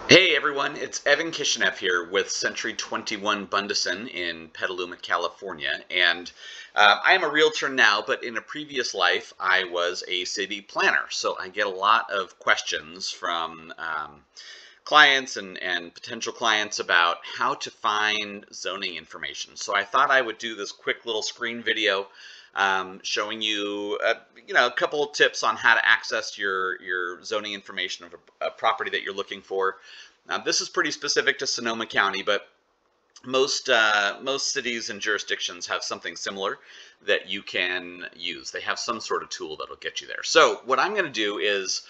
Hey everyone, it's Evan Kishineff here with Century 21 Bundesen in Petaluma, California. And I am a realtor now, but in a previous life I was a city planner. So I get a lot of questions from clients and potential clients about how to find zoning information. So I thought I would do this quick little screen video showing you, a couple of tips on how to access your zoning information of a property that you're looking for. This is pretty specific to Sonoma County, but most cities and jurisdictions have something similar that you can use. They have some sort of tool that'll get you there. So what I'm going to do is,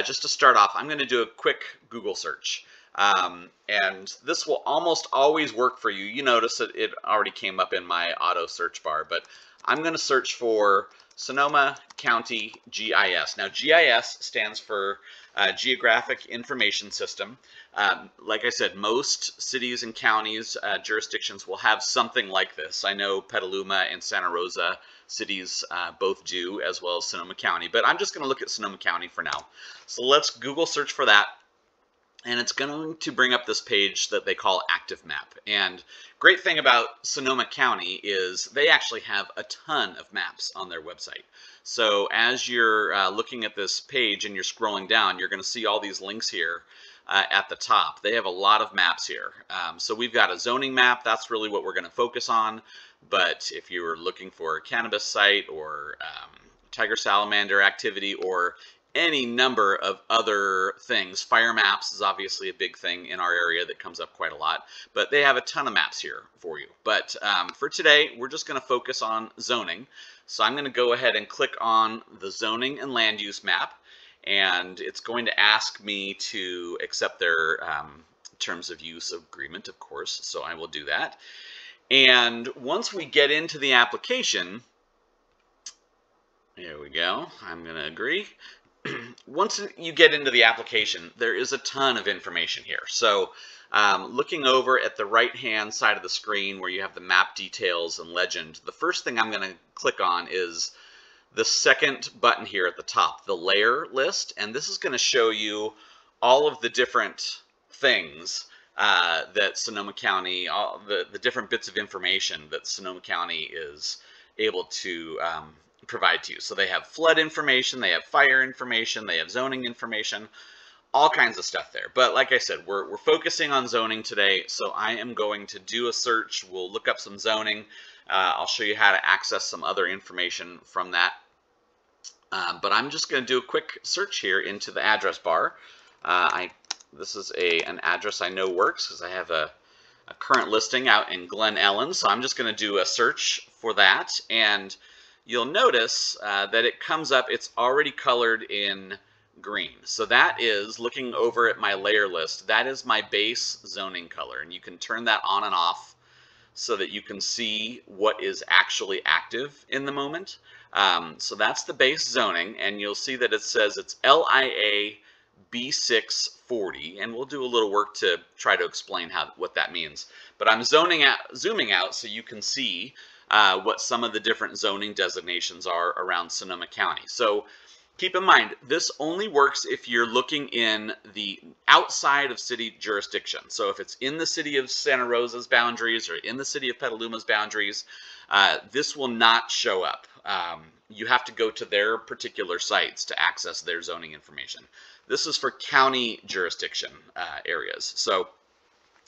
just to start off, I'm going to do a quick Google search. And this will almost always work for you. You notice that it already came up in my auto search bar, but I'm going to search for Sonoma County GIS. Now, GIS stands for Geographic Information System. Like I said, most cities and counties, jurisdictions will have something like this. I know Petaluma and Santa Rosa cities both do, as well as Sonoma County, but I'm just going to look at Sonoma County for now. So let's Google search for that. And it's going to bring up this page that they call ActiveMap. And great thing about Sonoma County is they actually have a ton of maps on their website. So as you're looking at this page and you're scrolling down, you're going to see all these links here at the top. They have a lot of maps here. So we've got a zoning map. That's really what we're going to focus on. But if you were looking for a cannabis site or tiger salamander activity or any number of other things. Fire maps is obviously a big thing in our area that comes up quite a lot, but they have a ton of maps here for you. But for today, we're just going to focus on zoning. So I'm going to go ahead and click on the zoning and land use map, and it's going to ask me to accept their terms of use agreement, of course, so I will do that. And once we get into the application, here we go, I'm going to agree. Once you get into the application, there is a ton of information here. So looking over at the right-hand side of the screen where you have the map details and legend, the first thing I'm going to click on is the second button here at the top, the layer list. And this is going to show you all of the different things that Sonoma County, all the different bits of information that Sonoma County is able to provide to you. So they have flood information, they have fire information, they have zoning information, all kinds of stuff there. But like I said, we're focusing on zoning today, so I am going to do a search. We'll look up some zoning. I'll show you how to access some other information from that. But I'm just going to do a quick search here into the address bar. This is an address I know works because I have a current listing out in Glen Ellen, so I'm just going to do a search for that, and you'll notice that it comes up, it's already colored in green. So that is, looking over at my layer list, that is my base zoning color. And you can turn that on and off so that you can see what is actually active in the moment. So that's the base zoning, and you'll see that it says it's LIA B640, and we'll do a little work to try to explain what that means. But I'm zooming out so you can see what some of the different zoning designations are around Sonoma County. So keep in mind, this only works if you're looking in the outside of city jurisdiction. So if it's in the city of Santa Rosa's boundaries or in the city of Petaluma's boundaries, this will not show up. You have to go to their particular sites to access their zoning information. This is for county jurisdiction areas. So,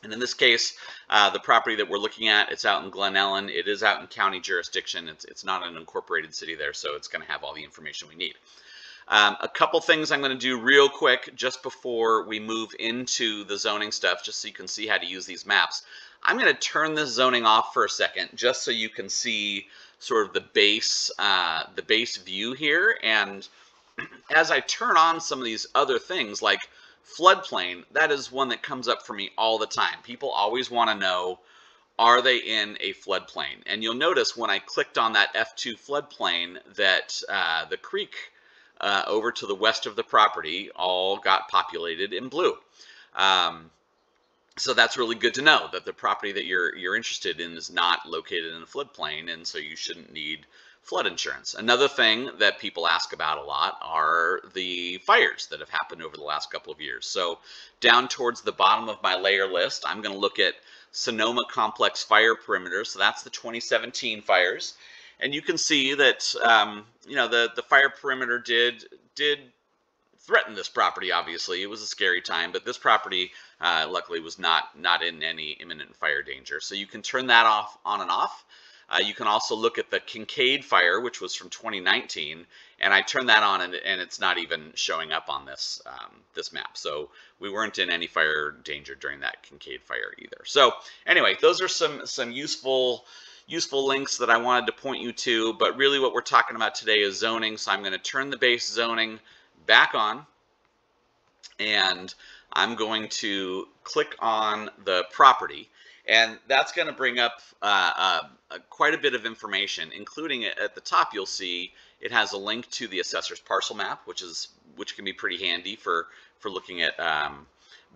and in this case, the property that we're looking at, it's out in Glen Ellen. It is out in county jurisdiction. It's not an incorporated city there, so it's going to have all the information we need. A couple things I'm going to do real quick just before we move into the zoning stuff, just so you can see how to use these maps. I'm going to turn this zoning off for a second, just so you can see sort of the base view here. And as I turn on some of these other things like floodplain, that is one that comes up for me all the time. People always want to know, are they in a floodplain? And you'll notice when I clicked on that F2 floodplain that the creek over to the west of the property all got populated in blue. So that's really good to know that the property that you're interested in is not located in a floodplain, and so you shouldn't need flood insurance. Another thing that people ask about a lot are the fires that have happened over the last couple of years. So down towards the bottom of my layer list, I'm going to look at Sonoma Complex Fire Perimeter. So that's the 2017 fires. And you can see that, you know, the fire perimeter did threaten this property. Obviously, it was a scary time, but this property luckily was not in any imminent fire danger. So you can turn that on and off. You can also look at the Kincaid fire, which was from 2019, and I turned that on, and it's not even showing up on this this map. So we weren't in any fire danger during that Kincaid fire either. So anyway, those are some useful links that I wanted to point you to. But really, what we're talking about today is zoning. So I'm going to turn the base zoning back on, and I'm going to click on the property. And that's going to bring up quite a bit of information, including at the top you'll see it has a link to the assessor's parcel map, which can be pretty handy for looking at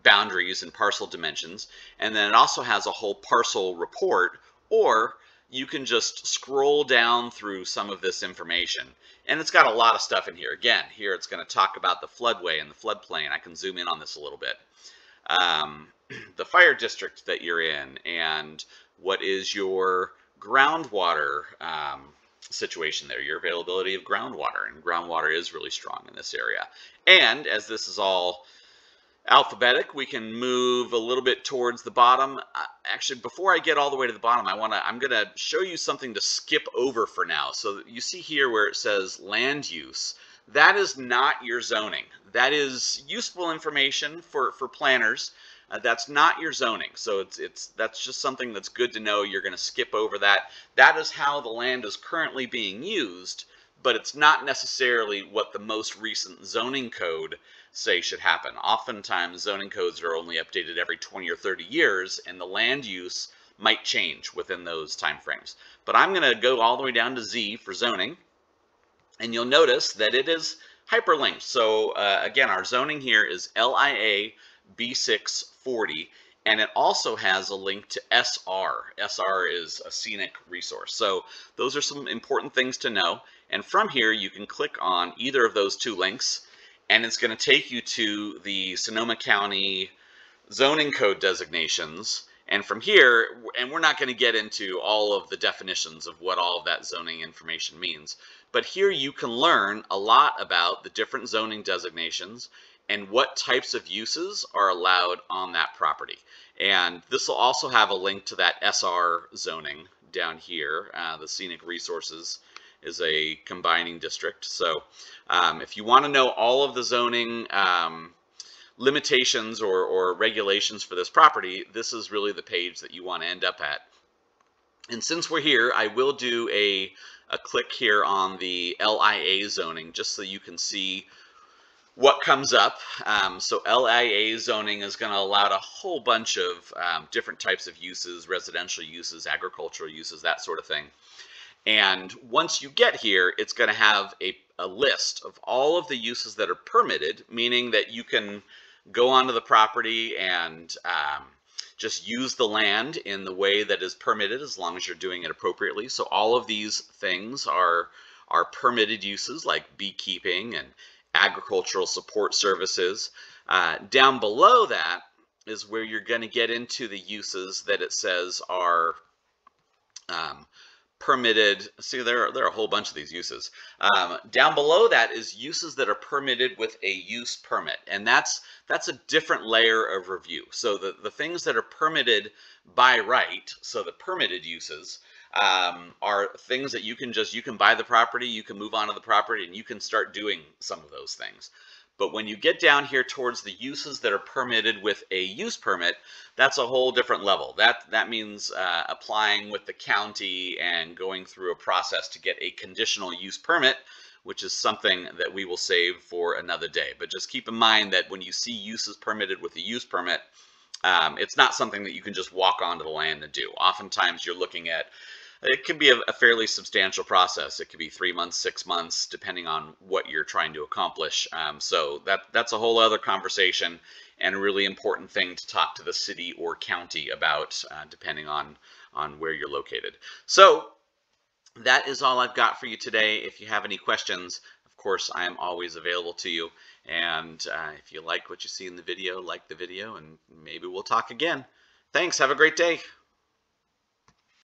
boundaries and parcel dimensions. And then it also has a whole parcel report, or you can just scroll down through some of this information. And it's got a lot of stuff in here. Again, here it's going to talk about the floodway and the floodplain. I can zoom in on this a little bit. The fire district that you're in, and what is your groundwater situation there, your availability of groundwater. And groundwater is really strong in this area. And as this is all alphabetic, we can move a little bit towards the bottom. Actually, before I get all the way to the bottom, I'm going to show you something to skip over for now. So you see here where it says land use. That is not your zoning. That is useful information for planners. That's not your zoning. So that's just something that's good to know. You're going to skip over that. That is how the land is currently being used, but it's not necessarily what the most recent zoning code say should happen. Oftentimes zoning codes are only updated every 20 or 30 years, and the land use might change within those time frames. But I'm going to go all the way down to Z for zoning, and you'll notice that it is hyperlinked. So again, our zoning here is LIA B640, and it also has a link to SR. SR is a scenic resource. So those are some important things to know. And from here, you can click on either of those two links, and it's going to take you to the Sonoma County zoning code designations. And from here, and we're not going to get into all of the definitions of what all of that zoning information means, but here you can learn a lot about the different zoning designations and what types of uses are allowed on that property. And this will also have a link to that SR zoning down here. The scenic resources is a combining district. So if you want to know all of the zoning limitations or regulations for this property, this is really the page that you want to end up at. And since we're here, I will do a click here on the LIA zoning just so you can see what comes up. So LIA zoning is going to allow a whole bunch of different types of uses, residential uses, agricultural uses, that sort of thing. And once you get here, it's going to have a list of all of the uses that are permitted, meaning that you can go onto the property and just use the land in the way that is permitted, as long as you're doing it appropriately. So all of these things are permitted uses, like beekeeping and agricultural support services. Down below that is where you're going to get into the uses that it says are permitted. See, there are a whole bunch of these uses. Down below that is uses that are permitted with a use permit, and that's a different layer of review. So the things that are permitted by right, so the permitted uses, are things that you can buy the property, you can move onto the property, and you can start doing some of those things. But when you get down here towards the uses that are permitted with a use permit, that's a whole different level. That means applying with the county and going through a process to get a conditional use permit, which is something that we will save for another day. But just keep in mind that when you see uses permitted with a use permit, it's not something that you can just walk onto the land and do. Oftentimes you're looking at, it can be a fairly substantial process. It could be 3 months, 6 months, depending on what you're trying to accomplish. So that's a whole other conversation, and a really important thing to talk to the city or county about, depending on where you're located. So that is all I've got for you today. If you have any questions, of course, I am always available to you. And if you like what you see in the video, like the video, and maybe we'll talk again. Thanks. Have a great day.